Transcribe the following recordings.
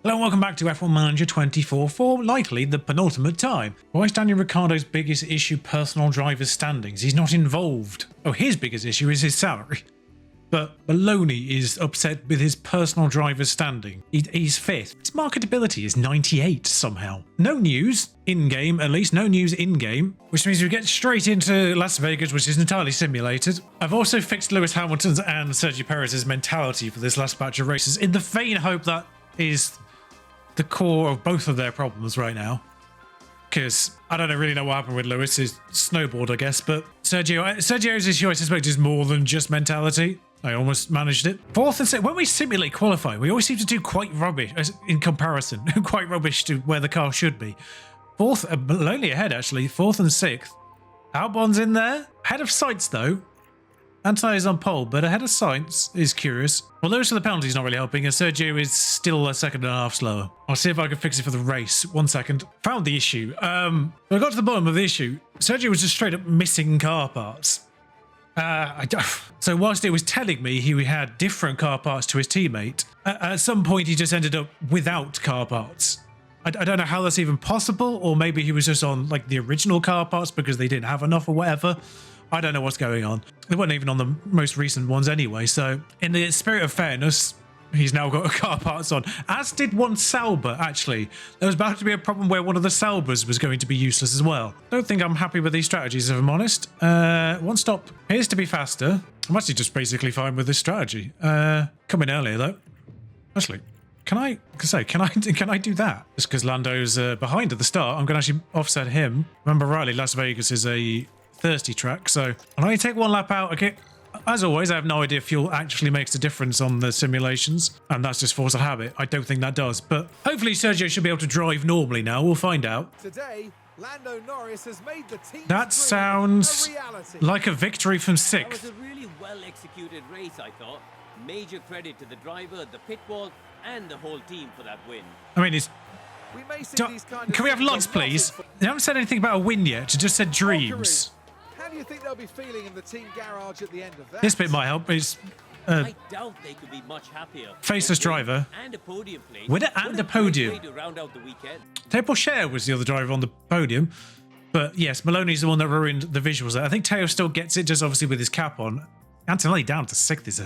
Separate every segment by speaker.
Speaker 1: Hello and welcome back to F1 Manager 24 for likely the penultimate time. Why is Daniel Ricciardo's biggest issue personal driver's standings? He's not involved. Oh, his biggest issue is his salary. But Maloney is upset with his personal driver's standing. He's fifth. His marketability is 98 somehow. No news in-game, at least no news in-game, which means we get straight into Las Vegas, which is entirely simulated. I've also fixed Lewis Hamilton's and Sergio Perez's mentality for this last batch of races in the vain hope that is the core of both of their problems right now. Because I don't really know what happened with Lewis. His snowboard, I guess. But Sergio's issue, I suspect, is more than just mentality. I almost managed it. Fourth and sixth. When we simulate qualifying, we always seem to do quite rubbish in comparison. Quite rubbish to where the car should be. Fourth, lonely ahead actually. Fourth and sixth. Albon's in there. Ahead of Sainz though. Antonio's on pole, but ahead of Sainz is curious. Well, those are the penalties not really helping, and Sergio is still a second and a half slower. I'll see if I can fix it for the race. 1 second. Found the issue. I got to the bottom of the issue. Sergio was just straight up missing car parts. So whilst it was telling me he had different car parts to his teammate, at some point he just ended up without car parts. I don't know how that's even possible, or maybe he was just on like the original car parts because they didn't have enough or whatever. I don't know what's going on. They weren't even on the most recent ones anyway, so in the spirit of fairness, he's now got car parts on. As did one Sauber, actually. There was about to be a problem where one of the Saubers was going to be useless as well. Don't think I'm happy with these strategies, if I'm honest. One stop appears to be faster. I'm actually just basically fine with this strategy. Come in earlier, though. Actually, can I do that? Just because Lando's behind at the start, I'm going to actually offset him. Remember rightly, Las Vegas is a thirsty track, so I'll only take one lap out. Okay, as always, I have no idea if fuel actually makes a difference on the simulations, and that's just force of habit. I don't think that does, but hopefully Sergio should be able to drive normally now. We'll find out.
Speaker 2: Today, Lando Norris has made the team's
Speaker 1: that sounds like a victory from sixth.
Speaker 3: That was a really well-executed race, I thought. Major credit to the driver, the pit wall, and the whole team for that win.
Speaker 1: I mean, it's... Can we have lots, please? They haven't said anything about a win yet. It just said dreams.
Speaker 2: How do you think they'll be feeling in the team garage at the end of that?
Speaker 1: This bit might help. Is
Speaker 3: I doubt they could be much happier.
Speaker 1: Faceless driver.
Speaker 3: And a podium place.
Speaker 1: Winner and a podium.
Speaker 3: To round out the weekend.
Speaker 1: Teo Share was the other driver on the podium. But yes, Maloney's the one that ruined the visuals there. I think Teo still gets it, just obviously with his cap on. Antonelli down to sixth is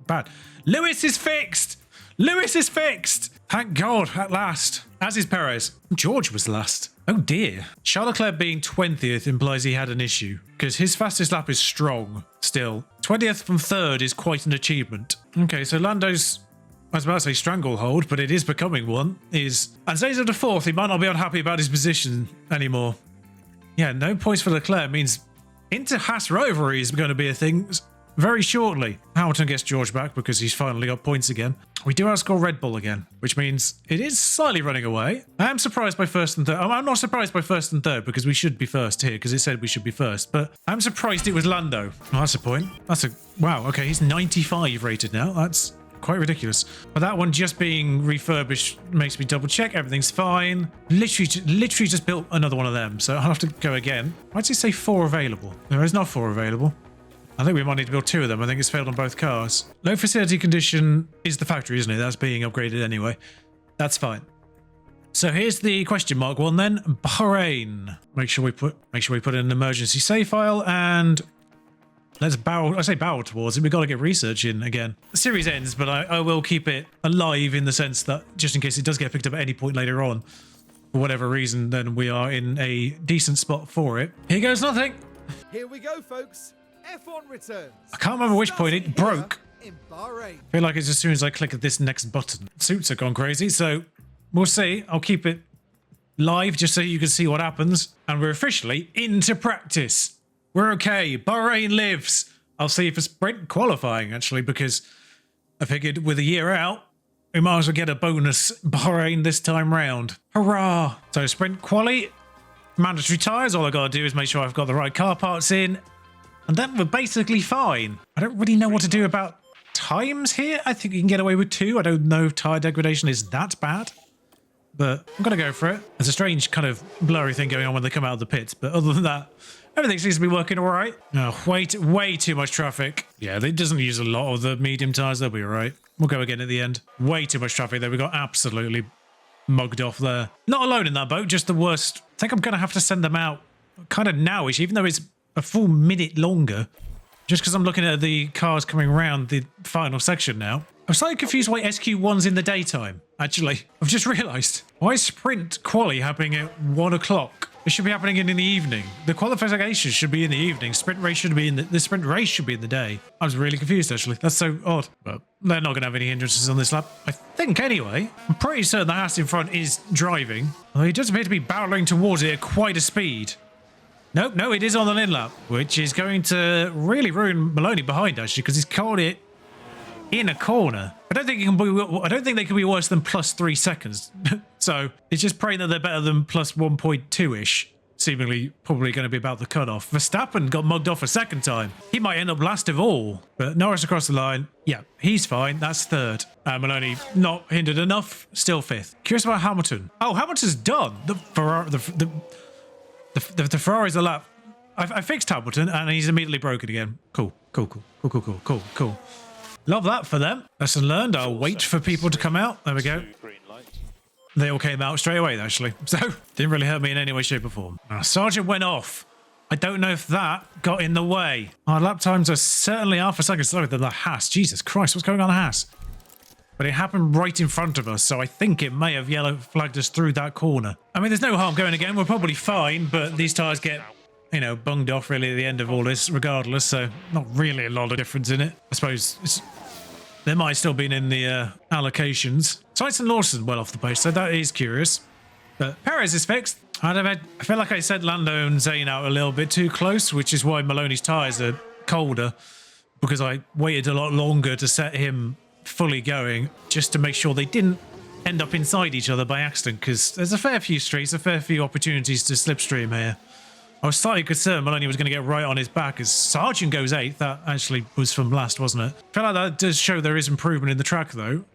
Speaker 1: bad. Lewis is fixed! Lewis is fixed! Thank God, at last. As is Perez. George was last. Oh dear. Charles Leclerc being 20th implies he had an issue, because his fastest lap is strong still. 20th from 3rd is quite an achievement. Okay, so Lando's, I was about to say stranglehold, but it is becoming one, and stays at the 4th. He might not be unhappy about his position anymore. Yeah, no points for Leclerc means inter-Haas rivalry is going to be a thing very shortly. Hamilton gets George back because he's finally got points again. We do outscore Red Bull again, which means it is slightly running away. I am surprised by first and third. I'm not surprised by first and third because we should be first here because it said we should be first. But I'm surprised it was Lando. Oh, that's a point. Wow. Okay, he's 95 rated now. That's quite ridiculous. But that one just being refurbished makes me double check. Everything's fine. Literally just built another one of them. So I'll have to go again. Why does it say 4 available? There is not 4 available. I think we might need to build 2 of them. I think it's failed on both cars. Low facility condition is the factory, isn't it? That's being upgraded anyway. That's fine. So here's the question mark one then. Bahrain. Make sure we put in an emergency save file and let's bow. I say bow towards it. We've got to get research in again. The series ends, but I will keep it alive in the sense that just in case it does get picked up at any point later on, for whatever reason, then we are in a decent spot for it. Here goes nothing.
Speaker 2: Here we go, folks. F1 returns.
Speaker 1: I can't remember which point it broke.
Speaker 2: In Bahrain.
Speaker 1: I feel like it's as soon as I click this next button. Suits have gone crazy, so we'll see. I'll keep it live just so you can see what happens. And we're officially into practice. We're okay. Bahrain lives. I'll see if it's sprint qualifying, actually, because I figured with a year out, we might as well get a bonus Bahrain this time round. Hurrah! So sprint quali, mandatory tyres. All I got to do is make sure I've got the right car parts in. And then we're basically fine. I don't really know what to do about times here. I think you can get away with 2. I don't know if tyre degradation is that bad. But I'm going to go for it. There's a strange kind of blurry thing going on when they come out of the pits. But other than that, Everything seems to be working all right. Oh, way too much traffic. Yeah, it doesn't use a lot of the medium tyres. They'll be all right. We'll go again at the end. Way too much traffic there. We got absolutely mugged off there. Not alone in that boat, just the worst. I think I'm going to have to send them out kind of nowish, even though it's a full minute longer. Just because I'm looking at the cars coming around the final section now. I'm slightly confused why SQ1's in the daytime, actually. I've just realised. Why is Sprint Quali happening at 1 o'clock? It should be happening in the evening. The qualification should be in the evening. Sprint race should be in the sprint race should be in the day. I was really confused, actually. That's so odd. But they're not going to have any hindrances on this lap. I think, anyway. I'm pretty certain the Haas in front is driving. Although he does appear to be barreling towards it at quite a speed. Nope, no, it is on the in lap, which is going to really ruin Maloney behind, actually, because he's caught it in a corner. I don't think they can be worse than plus 3 seconds. So it's just praying that they're better than plus 1.2-ish. Seemingly probably going to be about the cutoff. Verstappen got mugged off a second time. He might end up last of all. But Norris across the line. Yeah, he's fine. That's third. Maloney not hindered enough. Still fifth. Curious about Hamilton. Oh, Hamilton's done. The Ferrari's a lap. I fixed Hamilton and he's immediately broken again. Cool. Love that for them. Lesson learned. I'll wait for people to come out. There we go. They all came out straight away, actually. So, didn't really hurt me in any way, shape or form. Sergeant went off. I don't know if that got in the way. Our lap times are certainly half a second slower than the Haas. Jesus Christ, what's going on the Haas? But it happened right in front of us, so I think it may have yellow flagged us through that corner. I mean, there's no harm going again. We're probably fine, but these tyres get, you know, bunged off really at the end of all this regardless, so not really a lot of difference in it. I suppose there might still been in the allocations. Sainz and Lawson well off the pace, so that is curious. But Perez is fixed. I feel like I said Lando and Zane out a little bit too close, which is why Maloney's tyres are colder, because I waited a lot longer to set him fully going, just to make sure they didn't end up inside each other by accident, because there's a fair few streets, a fair few opportunities to slipstream here. I was slightly concerned Maloney was going to get right on his back as Sargent goes 8th. That actually was from last, wasn't it? I feel like that does show there is improvement in the track, though.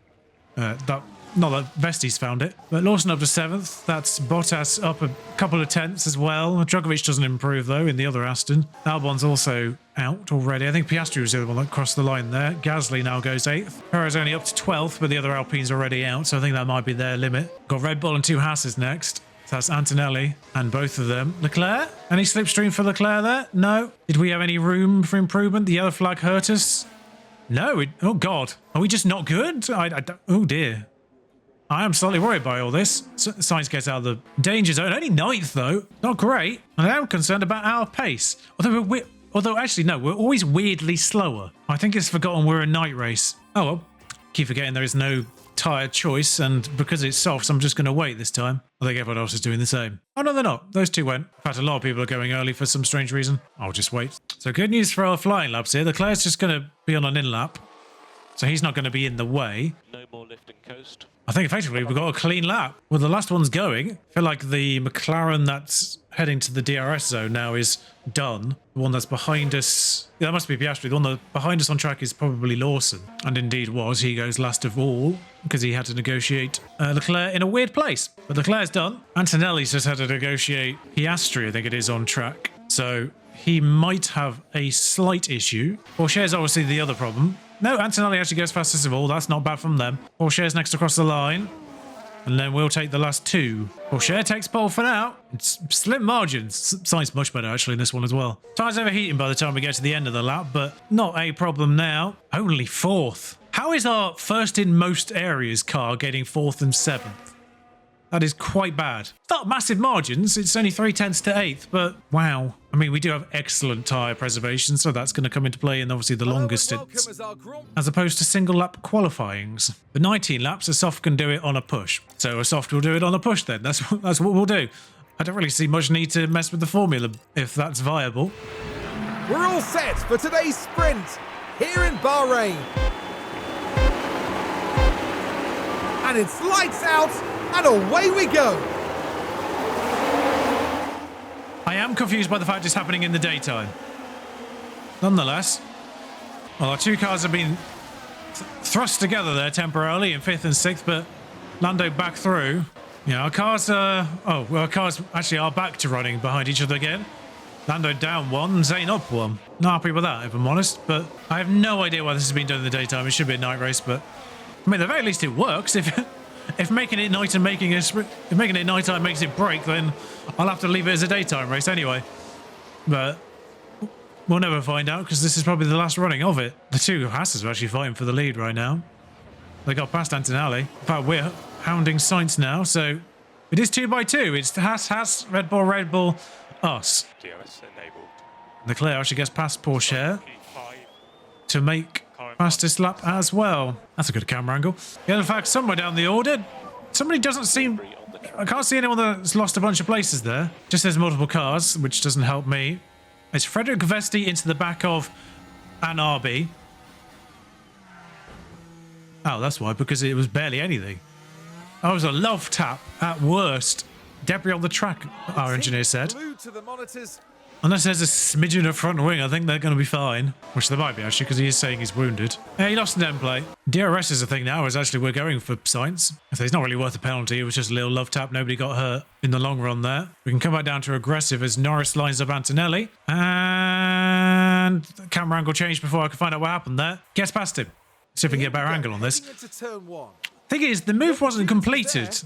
Speaker 1: Not that Vesti's found it. But Lawson up to 7th. That's Bottas up a couple of tenths as well. Djokovic doesn't improve, though, in the other Aston. Albon's also out already. I think Piastri was the other one that crossed the line there. Gasly now goes 8th. Perez only up to 12th, but the other Alpine's already out, so I think that might be their limit. Got Red Bull and 2 Haas's next. That's Antonelli and both of them. Leclerc? Any slipstream for Leclerc there? No. Did we have any room for improvement? The yellow flag hurt us? No. Oh, God. Are we just not good? Oh, dear. I am slightly worried by all this. Sainz gets out of the danger zone. Only 9th, though. Not great. And I am concerned about our pace. Although, actually, no. We're always weirdly slower. I think it's forgotten we're a night race. Oh, well. Keep forgetting there is no tyre choice, and because it's softs, I'm just going to wait this time. I think everyone else is doing the same. Oh, no, they're not. Those two went. In fact, a lot of people are going early for some strange reason. I'll just wait. So good news for our flying laps here. Leclerc's just going to be on an in-lap, so he's not going to be in the way.
Speaker 4: No more lift and coast.
Speaker 1: I think effectively we've got a clean lap. Well, the last one's going. I feel like the McLaren that's heading to the DRS zone now is done. The one that's behind us, yeah, that must be Piastri. The one that behind us on track is probably Lawson. And indeed was. He goes last of all because he had to negotiate Leclerc in a weird place. But Leclerc's done. Antonelli's just had to negotiate Piastri, I think it is, on track. So he might have a slight issue. Porsche's obviously the other problem. No, Antonelli actually goes fastest of all. That's not bad from them. Porsche's next across the line. And then we'll take the last 2. Porsche takes pole for now. It's slim margins. Sainz much better, actually, in this one as well. Tyres overheating by the time we get to the end of the lap, but not a problem now. Only 4th. How is our first in most areas car getting 4th and 7th? That is quite bad. Not massive margins. It's only 3/10 to 8th, but wow. I mean, we do have excellent tyre preservation, so that's going to come into play in obviously the longest stints, as opposed to single lap qualifyings. The 19 laps, a soft can do it on a push. So a soft will do it on a push then. That's what we'll do. I don't really see much need to mess with the formula if that's viable.
Speaker 2: We're all set for today's sprint here in Bahrain. And it's lights out and away we go.
Speaker 1: I am confused by the fact it's happening in the daytime. Nonetheless, well, our 2 cars have been thrust together there temporarily in 5th and 6th, but Lando back through. Yeah, our cars our cars actually are back to running behind each other again. Lando down one, Zane up one. Not happy with that, if I'm honest, but I have no idea why this has been done in the daytime. It should be a night race, but I mean, at the very least it works. If making it night and if making it nighttime makes it break, then I'll have to leave it as a daytime race anyway. But we'll never find out because this is probably the last running of it. The two Hasses are actually fighting for the lead right now. They got past Antonelli. In fact, we're hounding Sainz now, so it is 2x2. It's Haas, Red Bull, us.
Speaker 4: DRS enabled.
Speaker 1: Leclerc actually gets past Porsche to make fastest lap as well. That's a good camera angle. Yeah, in fact, somewhere down the order, somebody doesn't seem... I can't see anyone that's lost a bunch of places there. Just there's multiple cars, which doesn't help me. It's Frederick Vesti into the back of an RB. Oh, that's why, because it was barely anything. That was a love tap at worst. Debris on the track, our engineer said.
Speaker 2: Glued to the monitors.
Speaker 1: Unless there's a smidgen of front wing, I think they're going to be fine. Which there might be, actually, because he is saying he's wounded. He lost an end plate. DRS is a thing now, is actually we're going for Sainz. So it's not really worth a penalty. It was just a little love tap. Nobody got hurt in the long run there. We can come back down to aggressive as Norris lines up Antonelli. And the camera angle changed before I could find out what happened there. Gets past him. See if we can get a better angle on this.
Speaker 2: Into turn one.
Speaker 1: Thing is, the move wasn't completed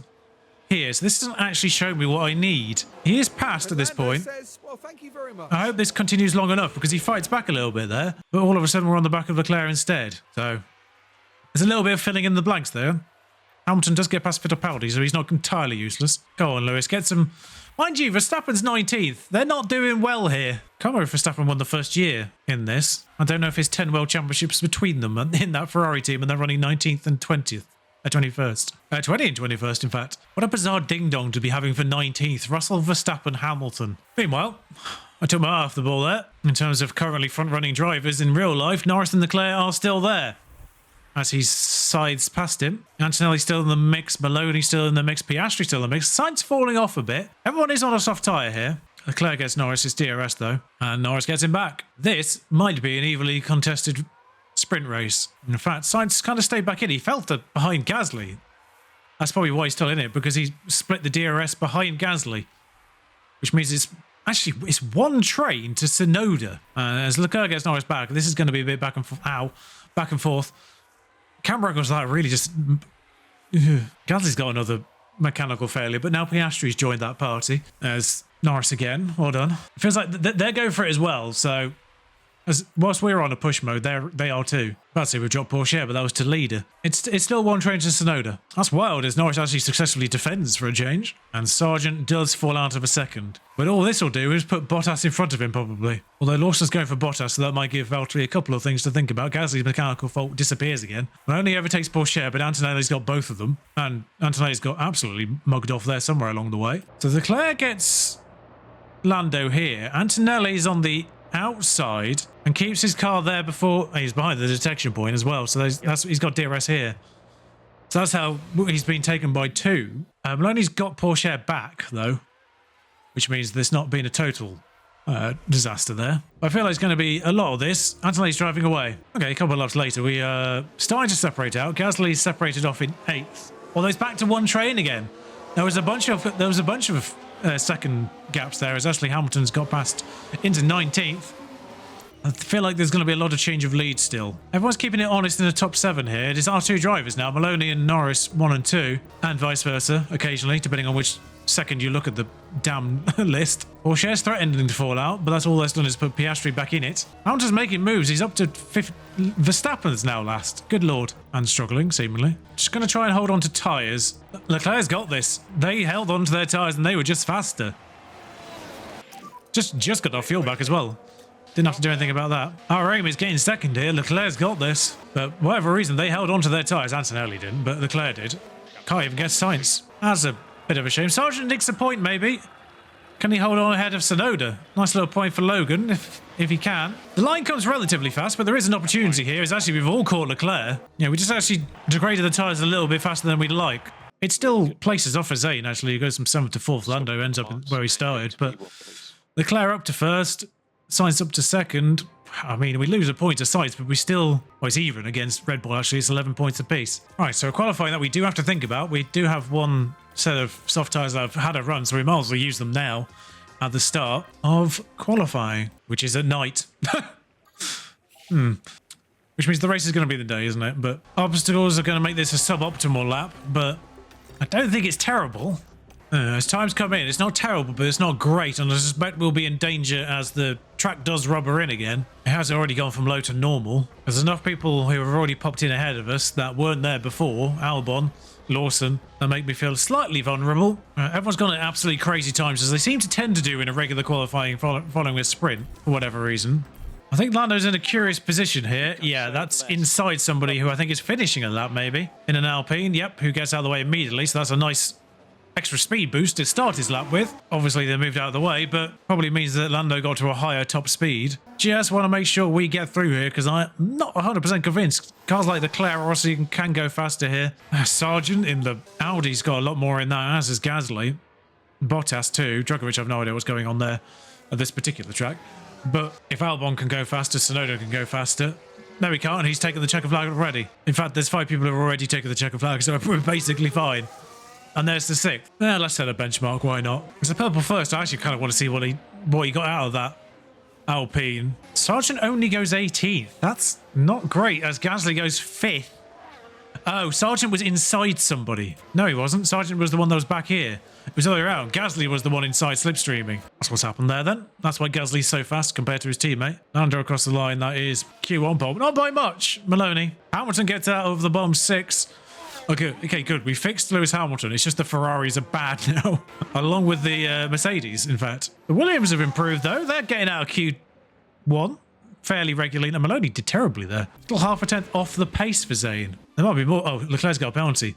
Speaker 1: here, so this doesn't actually show me what I need. He is past at this point.
Speaker 2: Says, well, thank you very much.
Speaker 1: I hope this continues long enough because he fights back a little bit there, but all of a sudden we're on the back of Leclerc instead. So there's a little bit of filling in the blanks there. Hamilton does get past Fittipaldi, so he's not entirely useless. Go on, Lewis, get some... Mind you, Verstappen's 19th. They're not doing well here. Can't remember if Verstappen won the first year in this. I don't know if it's 10 World Championships between them in that Ferrari team, and they're running 19th and 20th. 21st. 20 and 21st, in fact. What a bizarre ding-dong to be having for 19th. Russell, Verstappen, Hamilton. Meanwhile, I took my eye off the ball there. In terms of currently front-running drivers in real life, Norris and Leclerc are still there. As he sides past him. Antonelli's still in the mix. Maloney's still in the mix. Piastri's still in the mix. Sainz falling off a bit. Everyone is on a soft tyre here. Leclerc gets Norris's DRS, though. And Norris gets him back. This might be an evenly contested sprint race. In fact, Sainz kind of stayed back in. He felt it behind Gasly. That's probably why he's still in it, because he split the DRS behind Gasly, which means it's one train to Tsunoda. As Leclerc gets Norris back, this is going to be a bit back and forth. Back and forth. Camera angles like really just... Gasly's got another mechanical failure, but now Piastri's joined that party. As Norris again, well done. It feels like they're going for it as well, so... whilst we're on a push mode, they are too. About to say we've dropped Porsche, but that was to leader. It's still one train to Tsunoda. That's wild, as Norris actually successfully defends for a change. And Sargent does fall out of a second. But all this will do is put Bottas in front of him, probably. Although Lawson's going for Bottas, so that might give Valtteri a couple of things to think about. Gasly's mechanical fault disappears again. Not only overtakes Porsche, but Antonelli's got both of them. And Antonelli's got absolutely mugged off there somewhere along the way. So Leclerc gets Lando here. Antonelli's on the outside and keeps his car there before he's behind the detection point as well, so he's got DRS here, so that's how he's been taken by two. Maloney's got Porsche back though, which means there's not been a total disaster there. I feel like it's going to be a lot of this. Antonelli's driving away. Okay, a couple of laps later we starting to separate out. Gasly's separated off in 8th, although it's back to one train again. There was a bunch of second gaps there as Ashley Hamilton's got past into 19th. I feel like there's going to be a lot of change of lead still. Everyone's keeping it honest in the top 7 here. It is our 2 drivers now, Maloney and Norris 1 and 2, and vice versa occasionally, depending on which second you look at the damn list. Porsche's threatening to fall out, but that's all that's done is put Piastri back in it. Hamilton's making moves. He's up to 5th. Verstappen's now last. Good lord. And struggling, seemingly. Just going to try and hold on to tyres. Leclerc's got this. They held on to their tyres and they were just faster. Just got our fuel back as well. Didn't have to do anything about that. Our aim is getting second here. Leclerc's got this. But for whatever reason, they held on to their tyres. Antonelli didn't, but Leclerc did. Can't even get Sainz. That's a bit of a shame. Sargent nicks a point, maybe. Can he hold on ahead of Tsunoda? Nice little point for Logan, if he can. The line comes relatively fast, but there is an opportunity here. It's actually, we've all caught Leclerc. Yeah, we just actually degraded the tyres a little bit faster than we'd like. It still places off for Zane, actually. He goes from 7th to 4th. Lando ends up where he started. But Leclerc up to 1st. Sainz up to 2nd. I mean, we lose a point to Sainz, but we still... Well, it's even against Red Bull, actually. It's 11 points apiece. All right, so qualifying that we do have to think about. We do have one set of soft tyres that have had a run, so we might as well use them now. at the start of qualifying, which is at night. Which means the race is going to be the day, isn't it? But obstacles are going to make this a suboptimal lap, but I don't think it's terrible. As times come in, it's not terrible, but it's not great, and I suspect we'll be in danger as the track does rubber in again. It has already gone from low to normal. There's enough people who have already popped in ahead of us that weren't there before, Albon, Lawson, that make me feel slightly vulnerable. Everyone's gone at absolutely crazy times, as they seem to tend to do in a regular qualifying following a sprint, for whatever reason. I think Lando's in a curious position here. Yeah, that's inside somebody who I think is finishing a lap, maybe. In an Alpine, yep, who gets out of the way immediately, so that's a nice extra speed boost to start his lap with. Obviously, they moved out of the way, but probably means that Lando got to a higher top speed. Just want to make sure we get through here, because I'm not 100% convinced. Cars like the Leclerc Rossi can go faster here. Sargent in the Audi's got a lot more in that, as is Gasly. Bottas too. Djokovic, I've no idea what's going on there at this particular track. But if Albon can go faster, Tsunoda can go faster. No, he can't. He's taken the checker flag already. In fact, there's 5 people who have already taken the checker flag, so we're basically fine. And there's the 6th. Yeah, let's set a benchmark. Why not? It's a purple first. I actually kind of want to see what he got out of that Alpine. Sargent only goes 18th. That's not great, as Gasly goes 5th. Oh, Sargent was inside somebody. No, he wasn't. Sargent was the one that was back here. It was the other way around. Gasly was the one inside slipstreaming. That's what's happened there then. That's why Gasly's so fast compared to his teammate. Lando across the line. That is Q1 pole. Not by much. Maloney. Hamilton gets out of the bottom 6. Okay, good. We fixed Lewis Hamilton. It's just the Ferraris are bad now. Along with the Mercedes, in fact. The Williams have improved, though. They're getting out of Q1 fairly regularly. And Maloney did terribly there. Still half a tenth off the pace for Zayn. There might be more. Oh, Leclerc's got a penalty,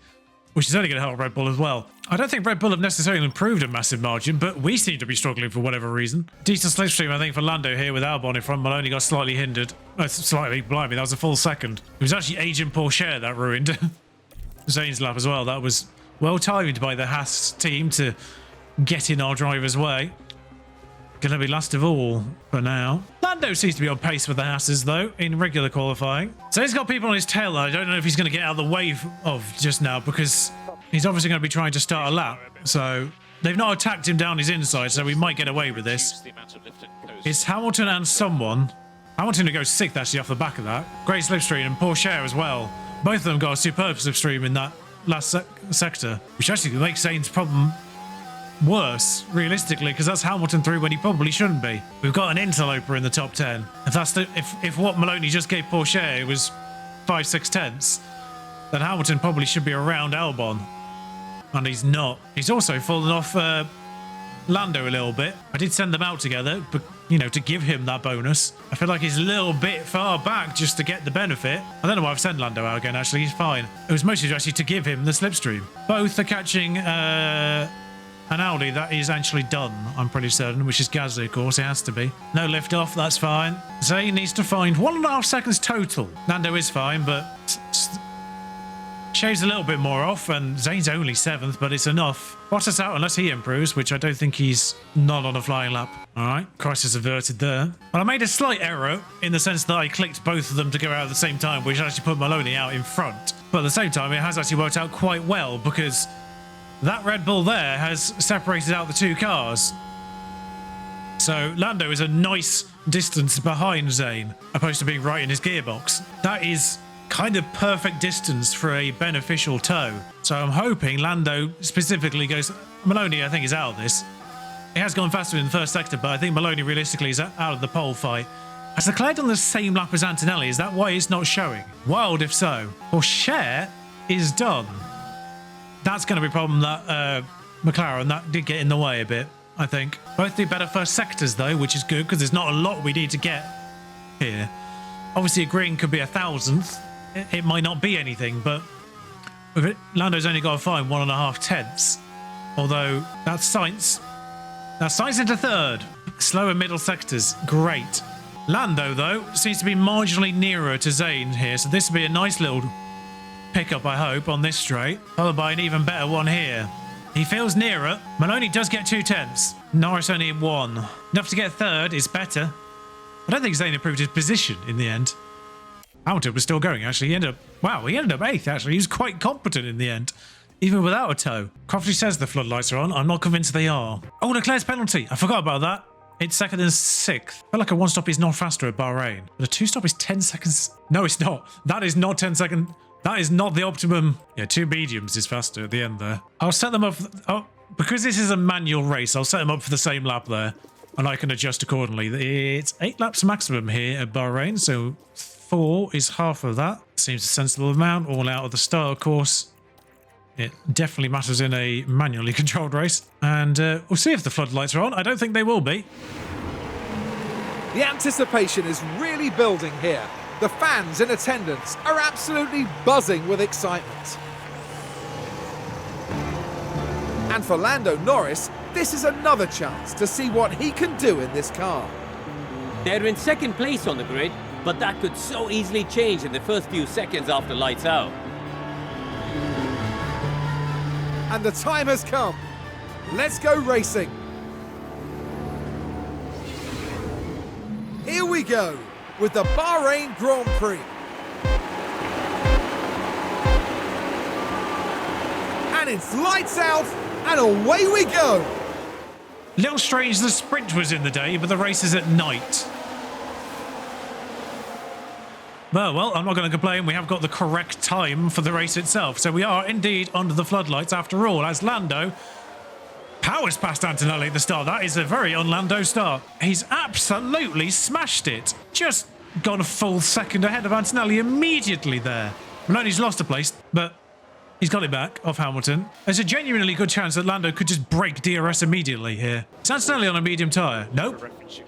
Speaker 1: which is only going to help Red Bull as well. I don't think Red Bull have necessarily improved a massive margin, but we seem to be struggling for whatever reason. Decent slipstream, I think, for Lando here with Albon in front. Maloney got slightly hindered. Slightly, blimey, that was a full second. It was actually Agent Pourchaire that ruined Zayn's lap as well. That was well timed by the Haas team to get in our driver's way. Gonna be last of all for now. Lando seems to be on pace with the Haas's though in regular qualifying. So he's got people on his tail that I don't know if he's going to get out of the way of just now, because he's obviously going to be trying to start a lap. So they've not attacked him down his inside, so we might get away with this. It's Hamilton and someone. Hamilton who goes 6th actually off the back of that. Great slipstream, and Pourchaire as well. Both of them got a superb slipstream in that last sector, which actually makes Zayn's problem worse, realistically, because that's Hamilton through when he probably shouldn't be. We've got an interloper in the top 10. If that's if what Maloney just gave Pourchaire was 5-6 tenths, then Hamilton probably should be around Albon, and he's not. He's also fallen off Lando a little bit. I did send them out together, but you know, to give him that bonus. I feel like he's a little bit far back just to get the benefit. I don't know why I've sent Lando out again, actually. He's fine. It was mostly actually to give him the slipstream. Both are catching an Audi that is actually done, I'm pretty certain, which is Gasly, of course. It has to be. No lift off, that's fine. Zayn needs to find 1.5 seconds total. Lando is fine, but shaves a little bit more off, and Zayn's only 7th, but it's enough. Bottas out unless he improves, which I don't think he's not on a flying lap. All right, crisis averted there. Well, I made a slight error in the sense that I clicked both of them to go out at the same time, which actually put Maloney out in front. But at the same time, it has actually worked out quite well, because that Red Bull there has separated out the 2 cars. So Lando is a nice distance behind Zayn, opposed to being right in his gearbox. That is kind of perfect distance for a beneficial tow. So I'm hoping Lando specifically goes... Maloney, I think, is out of this. He has gone faster in the first sector, but I think Maloney realistically is out of the pole fight. Has Leclerc done the same lap as Antonelli? Is that why it's not showing? Wild if so. Pourchaire is done. That's going to be a problem that McLaren, that did get in the way a bit, I think. Both do better first sectors though, which is good, because there's not a lot we need to get here. Obviously a green could be 1,000th. It might not be anything, but Lando's only got to find 1.5 tenths. Although that's Sainz. That's Sainz into 3rd. Slower middle sectors. Great. Lando, though, seems to be marginally nearer to Zayn here, so this will be a nice little pickup, I hope, on this straight. Followed by an even better one here. He feels nearer. Maloney does get 2 tenths. Norris only 1. Enough to get 3rd is better. I don't think Zayn improved his position in the end. Hamilton was still going, actually. He ended up 8th, actually. He was quite competent in the end. even without a tow. Crofty says the floodlights are on. I'm not convinced they are. Oh, Leclerc's penalty. I forgot about that. It's second and sixth. I feel like a one-stop is not faster at Bahrain. But a two-stop is 10 seconds. No, it's not. That is not 10 seconds. That is not the optimum. Yeah, two mediums is faster at the end there. I'll set them up. Oh, because this is a manual race, I'll set them up for the same lap there. And I can adjust accordingly. It's 8 laps maximum here at Bahrain. So 4 is half of that. Seems a sensible amount. All out of the start, of course. It definitely matters in a manually controlled race. And we'll see if the floodlights are on. I don't think they will be.
Speaker 2: The anticipation is really building here. The fans in attendance are absolutely buzzing with excitement. And for Lando Norris, this is another chance to see what he can do in this car.
Speaker 3: They're in second place on the grid, but that could so easily change in the first few seconds after lights out.
Speaker 2: And the time has come. Let's go racing. Here we go with the Bahrain Grand Prix. And it's lights out and away we go.
Speaker 1: Little strange the sprint was in the day, but the race is at night. Well, I'm not going to complain. We have got the correct time for the race itself. So we are indeed under the floodlights after all, as Lando powers past Antonelli at the start. That is a very un-Lando start. He's absolutely smashed it. Just gone a full second ahead of Antonelli immediately there. Maloney's lost a place, but he's got it back off Hamilton. There's a genuinely good chance that Lando could just break DRS immediately here. Is Antonelli on a medium tyre? Nope.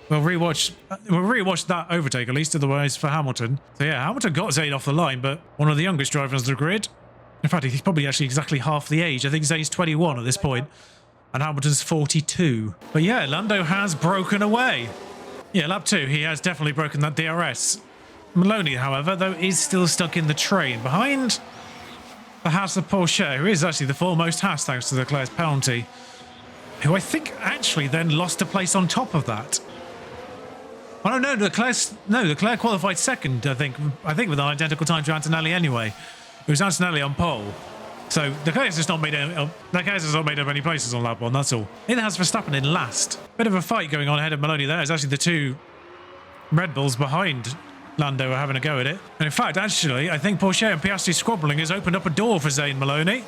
Speaker 1: We'll rewatch that overtake at least, otherwise for Hamilton. So yeah, Hamilton got Zayn off the line, but one of the youngest drivers on the grid. In fact, he's probably actually exactly half the age. I think Zayn's 21 at this point, and Hamilton's 42. But yeah, Lando has broken away. Yeah, lap 2, he has definitely broken that DRS. Maloney, however, though, is still stuck in the train behind the Haas of Porsche, who is actually the foremost Haas thanks to Leclerc's penalty, who I think actually then lost a place on top of that. Oh no, Leclerc qualified second, I think with an identical time to Antonelli anyway. It was Antonelli on pole. So Leclerc's just not made up any places on lap 1, that's all. Neither has Verstappen in last. Bit of a fight going on ahead of Maloney there. It's actually the two Red Bulls behind Lando are having a go at it. And in fact, actually, I think Porsche and Piastri squabbling has opened up a door for Zayn Maloney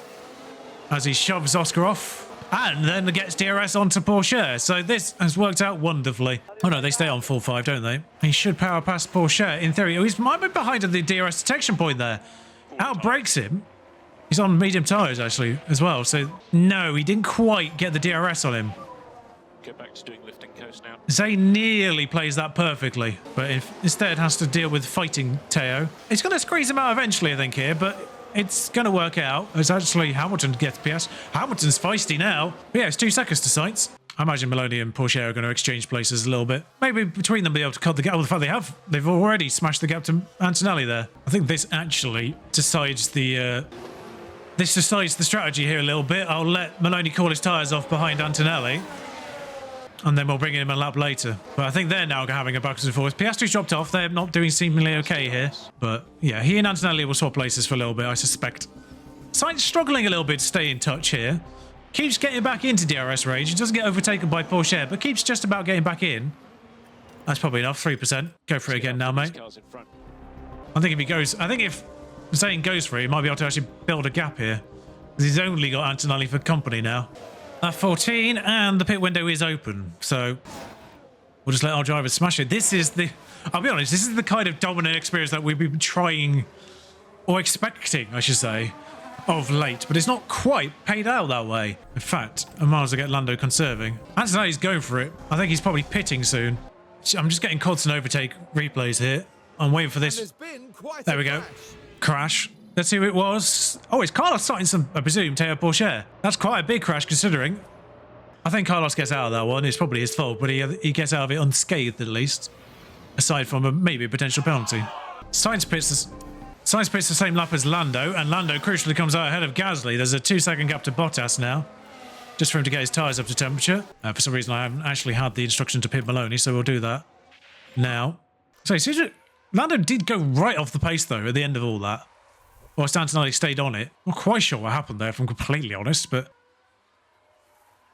Speaker 1: as he shoves Oscar off and then gets DRS onto Porsche. So this has worked out wonderfully. Oh no, they stay on full 5, don't they? He should power past Porsche in theory. Oh, he might be behind at the DRS detection point there. Outbrakes him. He's on medium tyres actually as well. So no, he didn't quite get the DRS on him.
Speaker 4: Go back to doing lifting coast now.
Speaker 1: Zay nearly plays that perfectly, but if instead has to deal with fighting Teo. It's going to squeeze him out eventually, I think, here, but it's going to work out. As actually Hamilton gets PS. Hamilton's feisty now. But yeah, it's 2 seconds to Sainz. I imagine Maloney and Porsche are going to exchange places a little bit. Maybe between them be able to cut the gap. Well, the fact they've already smashed the gap to Antonelli there. I think this actually decides the strategy here a little bit. I'll let Maloney call his tyres off behind Antonelli, and then we'll bring him a lap later. But I think they're now having a backwards and forwards. Piastri's dropped off. They're not doing seemingly okay here. But yeah, he and Antonelli will swap places for a little bit, I suspect. Sainz struggling a little bit to stay in touch here. Keeps getting back into DRS range. He doesn't get overtaken by Porsche, but keeps just about getting back in. That's probably enough. 3%. Go for it again now, mate. I think if Zayn goes for it, he might be able to actually build a gap here. Because he's only got Antonelli for company now. 14, and the pit window is open, so we'll just let our drivers smash it. I'll be honest, this is the kind of dominant experience that we've been trying, or expecting, I should say, of late, but it's not quite paid out that way. In fact, I might as well get Lando conserving. Antonelli's going for it. I think he's probably pitting soon. I'm just getting constant overtake replays here. I'm waiting for this. There we go. Crash. Let's see who it was. Oh, it's Carlos Sainz, I presume, Teo Porsche. That's quite a big crash considering. I think Carlos gets out of that one. It's probably his fault, but he gets out of it unscathed at least. Aside from maybe a potential penalty. Sainz pits the same lap as Lando, and Lando crucially comes out ahead of Gasly. There's a 2-second gap to Bottas now, just for him to get his tyres up to temperature. For some reason, I haven't actually had the instruction to pit Maloney, so we'll do that now. So Lando did go right off the pace, though, at the end of all that. whilst Antonelli stayed on it. Not quite sure what happened there, if I'm completely honest, but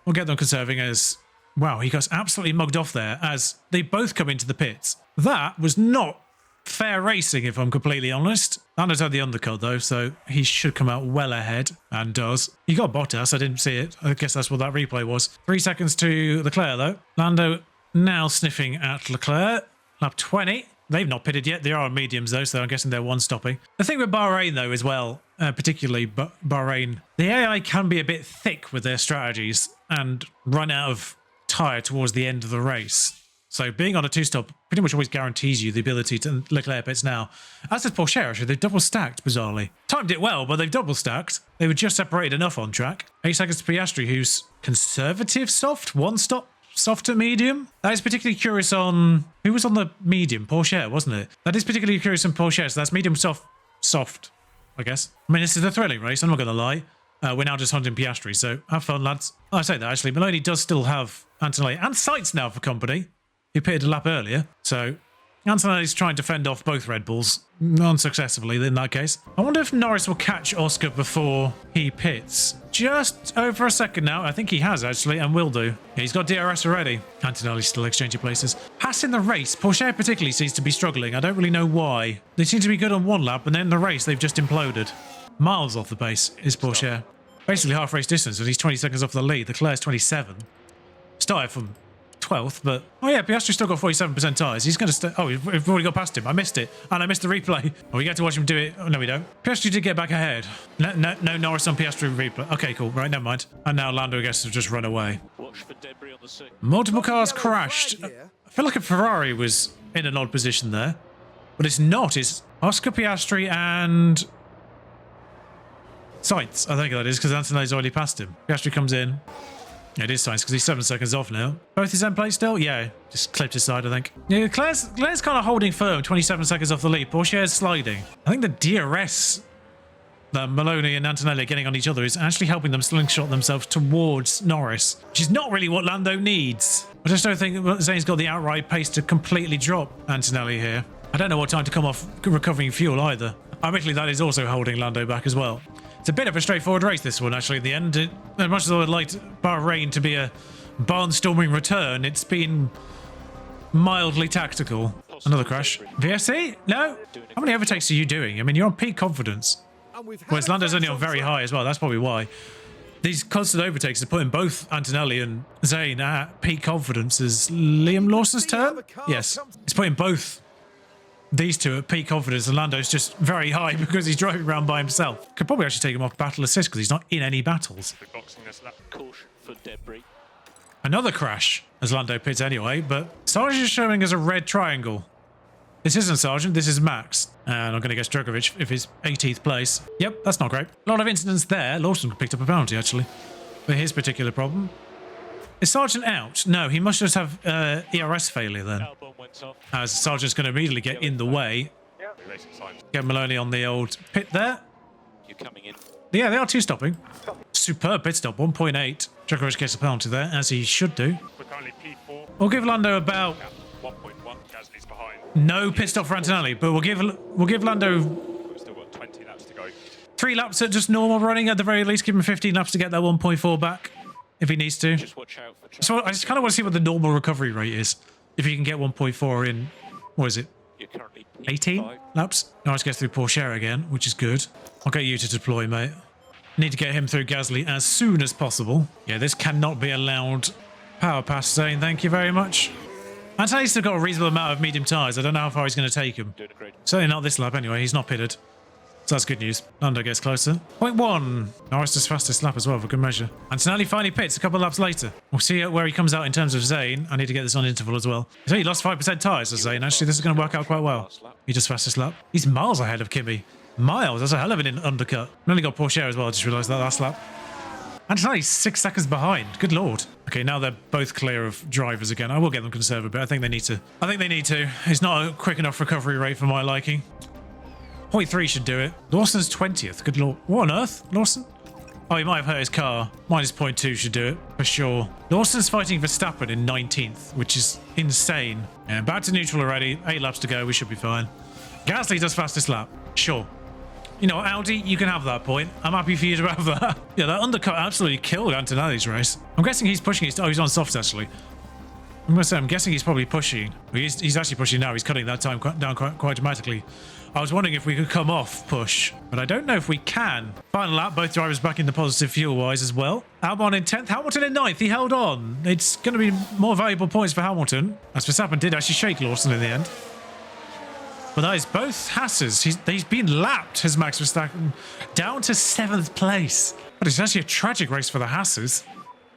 Speaker 1: we'll get them conserving as... Wow, he got absolutely mugged off there as they both come into the pits. That was not fair racing, if I'm completely honest. Lando's had the undercut, though, so he should come out well ahead, and does. He got Bottas, I didn't see it. I guess that's what that replay was. 3 seconds to Leclerc, though. Lando now sniffing at Leclerc. Lap 20. They've not pitted yet. They are on mediums, though, so I'm guessing they're one stopping. The thing with Bahrain, though, as well, particularly Bahrain, the AI can be a bit thick with their strategies and run out of tyre towards the end of the race. So being on a two-stop pretty much always guarantees you the ability to Leclerc pits now. As does Porsche, actually. They've double-stacked, bizarrely. Timed it well, but they've double-stacked. They were just separated enough on track. 8 seconds to Piastri, who's conservative soft, one stop soft to medium. That is particularly curious on... Who was on the medium? Porsche, wasn't it? That is particularly curious on Porsche, so that's medium soft, I guess. I mean, this is a thrilling race, I'm not going to lie. We're now just hunting Piastri, so have fun, lads. I say that, actually. Maloney does still have Antonelli and Sainz now for company. He pitted a lap earlier, so Antonelli's trying to fend off both Red Bulls unsuccessfully in that case. I wonder if Norris will catch Oscar before he pits. Just over a second now. I think he has, actually, and will do. Yeah, he's got DRS already. Antonelli's still exchanging places. Passing the race, Porsche particularly seems to be struggling. I don't really know why. They seem to be good on one lap, and then in the race, they've just imploded. Miles off the pace is Porsche. Basically half race distance, and he's 20 seconds off the lead. Leclerc's 27. Started from 12th, but... Oh yeah, Piastri's still got 47% tyres. He's going to stay... Oh, we've already got past him. I missed it. And I missed the replay. Oh, we get to watch him do it. Oh, no, we don't. Piastri did get back ahead. No Norris on Piastri replay. Okay, cool. Right, never mind. And now Lando gets to just run away.
Speaker 4: Watch for debris on the circuit.
Speaker 1: Multiple cars crashed. I feel like a Ferrari was in an odd position there. But it's not. It's Oscar Piastri and... Sainz, I think that is, because Antonelli's already passed him. Piastri comes in. Yeah, it is Sainz, because he's 7 seconds off now. Both his end plates still? Yeah, just clipped his side, I think. Yeah, Claire's kind of holding firm, 27 seconds off the lead. Porsche's sliding. I think the DRS that Maloney and Antonelli are getting on each other is actually helping them slingshot themselves towards Norris, which is not really what Lando needs. I just don't think Zane's got the outright pace to completely drop Antonelli here. I don't know what time to come off recovering fuel either. Admittedly, that is also holding Lando back as well. It's a bit of a straightforward race, this one, actually, in the end. As much as I would like Bahrain to be a barnstorming return, it's been mildly tactical. Another crash. VSC? No? How many overtakes are you doing? I mean, you're on peak confidence. Whereas Lando's only on very high as well. That's probably why. These constant overtakes are putting both Antonelli and Zane at peak confidence. Is Liam Lawson's turn? Yes. It's putting both these two at peak confidence, and Lando's just very high because he's driving around by himself. Could probably actually take him off battle assist because he's not in any battles.
Speaker 4: Caution for debris.
Speaker 1: Another crash as Lando pits anyway, but Sargent is showing as a red triangle. This isn't Sargent, this is Max. And I'm going to guess Djokovic if his 18th place. Yep, that's not great. A lot of incidents there. Lawson picked up a penalty actually for his particular problem. Is Sargent out? No, he must just have ERS failure then. As Sargent's going to immediately get in the way. Get Maloney on the old pit there.
Speaker 4: You're coming in.
Speaker 1: Yeah, they are two stopping. Superb pit stop, 1.8. Djokovic gets a penalty there, as he should do.
Speaker 5: We're currently P4.
Speaker 1: We'll give Lando about
Speaker 5: 1.1. Gasly's behind.
Speaker 1: no pit stop for Antonelli, but we'll give Lando
Speaker 5: We've still got 20 laps to go.
Speaker 1: 3 laps at just normal running at the very least. Give him 15 laps to get that 1.4 back if he needs to.
Speaker 4: Just watch out for
Speaker 1: So I just kind of want to see what the normal recovery rate is. If you can get 1.4 in, what is it?
Speaker 4: You're currently
Speaker 1: 18
Speaker 4: P5.
Speaker 1: laps? Norris gets through Porsche again, which is good. I'll get you to deploy, mate. Need to get him through Gasly as soon as possible. Yeah, this cannot be allowed. Power pass, Zane, thank you very much. Antonelli's still got a reasonable amount of medium tyres. I don't know how far he's going to take him.
Speaker 4: Doing a great.
Speaker 1: Certainly not this lap anyway. He's not pitted. So that's good news. Lando gets closer. 0.1. Norris' fastest lap as well for good measure. Antonelli finally pits a couple of laps later. We'll see where he comes out in terms of Zane. I need to get this on interval as well. So he lost 5% tyres to Zane. Actually, this is going to work out quite well. He just fastest lap. He's miles ahead of Kimi. Miles. That's a hell of an undercut. Only got Porsche as well. I just realised that last lap. Antonelli's 6 seconds behind. Good lord. Okay, now they're both clear of drivers again. I will get them conservative, but I think they need to. It's not a quick enough recovery rate for my liking. 0.3 should do it. Lawson's 20th. Good lord. What on earth? Lawson? Oh, he might have hurt his car. Minus 0.2 should do it, for sure. Lawson's fighting Verstappen in 19th, which is insane. And back to neutral already. 8 laps to go. We should be fine. Gasly does fastest lap. Sure. You know, Audi, you can have that point. I'm happy for you to have that. Yeah, that undercut absolutely killed Antonelli's race. I'm guessing he's pushing his... Oh, he's on softs, actually. I'm going to say, I'm guessing he's probably pushing. He's actually pushing now. He's cutting that time down quite dramatically. I was wondering if we could come off push, but I don't know if we can. Final lap, both drivers back in the positive fuel-wise as well. Albon in 10th, Hamilton in 9th. He held on. It's going to be more valuable points for Hamilton, as Verstappen did actually shake Lawson in the end. But that is both Hasses. He's been lapped, has Max Verstappen, down to 7th place. But it's actually a tragic race for the Hasses.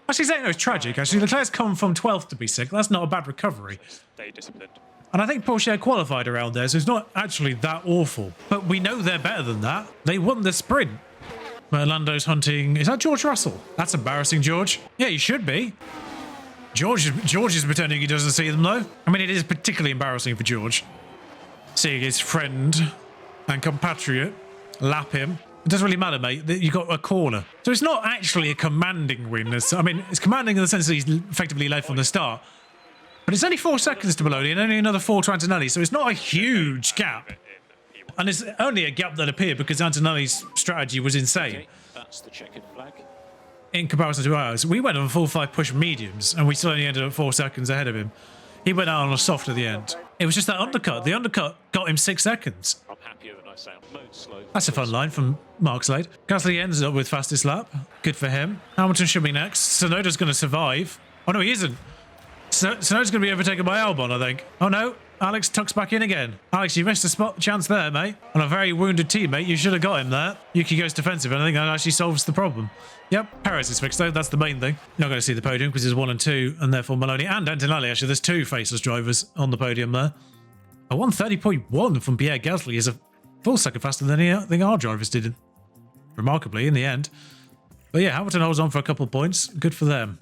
Speaker 1: Actually, saying it's tragic, actually. Leclerc's come from 12th to be 6th. That's not a bad recovery.
Speaker 5: Stay disciplined.
Speaker 1: And I think Porsche qualified around there, so it's not actually that awful. But we know they're better than that. They won the sprint. Lando's hunting... Is that George Russell? That's embarrassing, George. Yeah, you should be. George is pretending he doesn't see them, though. I mean, it is particularly embarrassing for George. Seeing his friend and compatriot lap him. It doesn't really matter, mate. You got a corner. So it's not actually a commanding win. I mean, it's commanding in the sense that he's effectively led from the start. But it's only 4 seconds to Maloney and only another 4 to Antonelli, so it's not a huge gap. And it's only a gap that appeared because Antonelli's strategy was insane.
Speaker 4: Okay, that's the checkered flag.
Speaker 1: In comparison to ours, we went on full 5 push mediums and we still only ended up 4 seconds ahead of him. He went out on a soft at the end. It was just that undercut. The undercut got him 6 seconds.
Speaker 4: I'm happier than I sound. Mode slow.
Speaker 1: That's a fun line from Mark Slade. Gasly ends up with fastest lap. Good for him. Hamilton should be next. Tsunoda's going to survive. Oh no, he isn't. Tsunoda's going to be overtaken by Albon, I think. Oh no, Alex tucks back in again. Alex, you missed a chance there, mate. On a very wounded teammate, you should have got him there. Yuki goes defensive, and I think that actually solves the problem. Yep, Perez is fixed though, that's the main thing. You're not going to see the podium because there's 1 and 2, and therefore Maloney and Antonelli, actually, there's 2 faceless drivers on the podium there. A 1:30.1 from Pierre Gasly is a full second faster than I think our drivers did, remarkably, in the end. But yeah, Hamilton holds on for a couple of points. Good for them.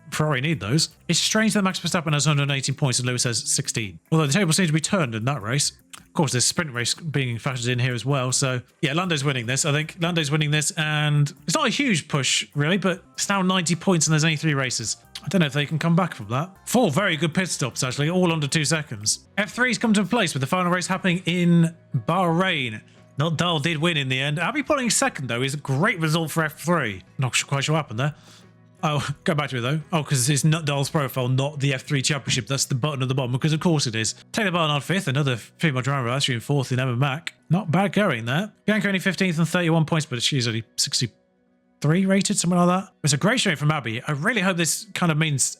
Speaker 1: Ferrari need those. It's strange that Max Verstappen has 118 points and Lewis has 16. Although the table seems to be turned in that race. Of course, there's sprint race being factored in here as well. So yeah, Lando's winning this. I think Lando's winning this, and it's not a huge push really, but it's now 90 points and there's only 3 races. I don't know if they can come back from that. 4 very good pit stops actually, all under 2 seconds. F3's come to place with the final race happening in Bahrain. Nutdal did win in the end. Abbey pulling 2nd though is a great result for F3. Not quite sure what happened there. Oh, go back to it though. Oh, because it's Nutdal's profile, not the F3 Championship. That's the button at the bottom, because of course it is. Taylor Barnard 5th, another female driver, actually in 4th in Emma Mack. Not bad going there. Bianca only 15th and 31 points, but she's only 63 rated, something like that. It's a great showing from Abby. I really hope this kind of means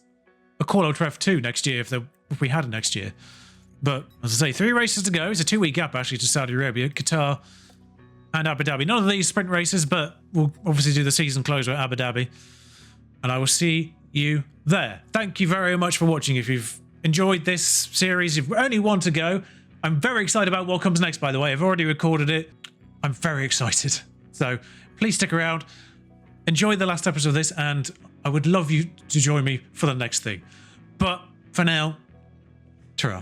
Speaker 1: a call out to F2 next year, if we had it next year. But as I say, 3 races to go. It's a 2-week gap actually to Saudi Arabia, Qatar, and Abu Dhabi. None of these sprint races, but we'll obviously do the season closer at Abu Dhabi. And I will see you there. Thank you very much for watching. If you've enjoyed this series, you've only 1 to go. I'm very excited about what comes next, by the way. I've already recorded it. I'm very excited. So please stick around. Enjoy the last episode of this, and I would love you to join me for the next thing. But for now, ta-ra.